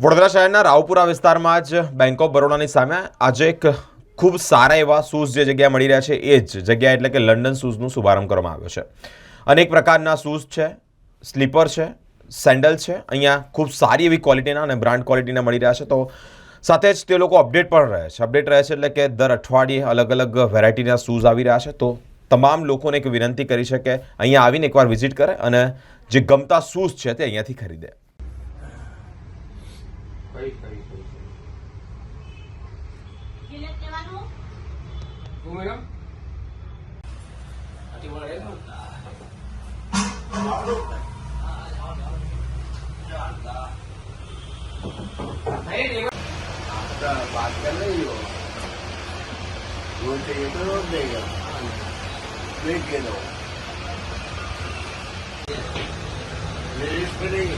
વડોદરા શહેરના રાવપુરા વિસ્તારમાં જ બેંક ઓફ બરોડાની સામે આજે એક ખૂબ સારા એવા શૂઝ જે જગ્યા મળી રહ્યા છે એ જ જગ્યા એટલે કે લંડન શૂઝનું શુભારંભ કરવામાં આવ્યો છે. અનેક પ્રકારના શૂઝ છે, સ્લીપર છે, સેન્ડલ છે. અહીંયા ખૂબ સારી એવી ક્વોલિટીના અને બ્રાન્ડ ક્વોલિટીના મળી રહ્યા છે. તો સાથે જ તે લોકો અપડેટ પણ રહે છે. અપડેટ રહે છે એટલે કે દર અઠવાડિયે અલગ અલગ વેરાયટીના શૂઝ આવી રહ્યા છે. તો તમામ લોકોને એક વિનંતી કરી છે કે અહીંયા આવીને એકવાર વિઝિટ કરે અને જે ગમતા શૂઝ છે તે અહીંયાથી ખરીદે. बात कर रही हो वो चाहिए तो रोक देगा देख के दो लेडीज पे नहीं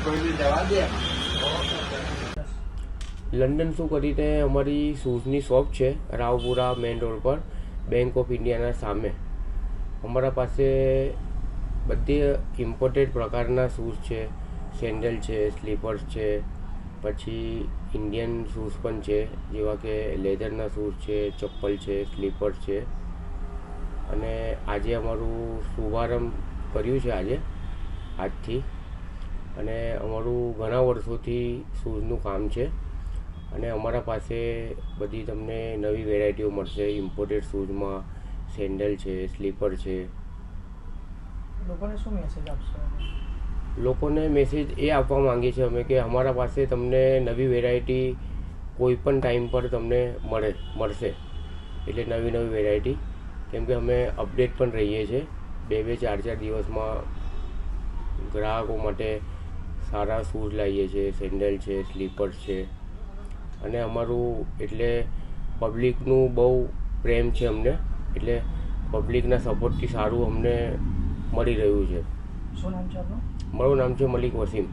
कोई भी दवा दे લંડન શું કરીને અમારી શૂઝની શોપ છે રાવપુરા મેઇન રોડ પર બેંક ઓફ ઇન્ડિયાના સામે. અમારા પાસે બધી ઇમ્પોર્ટેડ પ્રકારના શૂઝ છે, સેન્ડલ છે, સ્લીપર્સ છે, પછી ઇન્ડિયન શૂઝ પણ છે જેવા કે લેધરના શૂઝ છે, ચપ્પલ છે, સ્લીપર્સ છે. અને આજે અમારું શુભારંભ કર્યું છે આજથી. અને અમારું ઘણા વર્ષોથી શૂઝનું કામ છે અને અમારા પાસે બધી તમને નવી વેરાયટીઓ મળશે. ઇમ્પોર્ટેડ શૂઝમાં સેન્ડલ છે, સ્લીપર છે. લોકોને શું મેસેજ આપશો? લોકોને મેસેજ એ આપવા માંગીએ છીએ અમે કે અમારા પાસે તમને નવી વેરાયટી કોઈ પણ ટાઈમ પર તમને મળશે. એટલે નવી વેરાયટી, કેમ કે અમે અપડેટ પણ રહીએ છીએ. 2-4 દિવસમાં ગ્રાહકો માટે સારા શૂઝ લાવીએ છીએ, સેન્ડલ છે, સ્લીપર્સ છે. અને અમારું એટલે પબ્લિકનું બહુ પ્રેમ છે અમને, એટલે પબ્લિકના સપોર્ટથી સારું અમને મળી રહ્યું છે. શું નામ છે આપનું? મારું નામ છે મલિક વસીમ.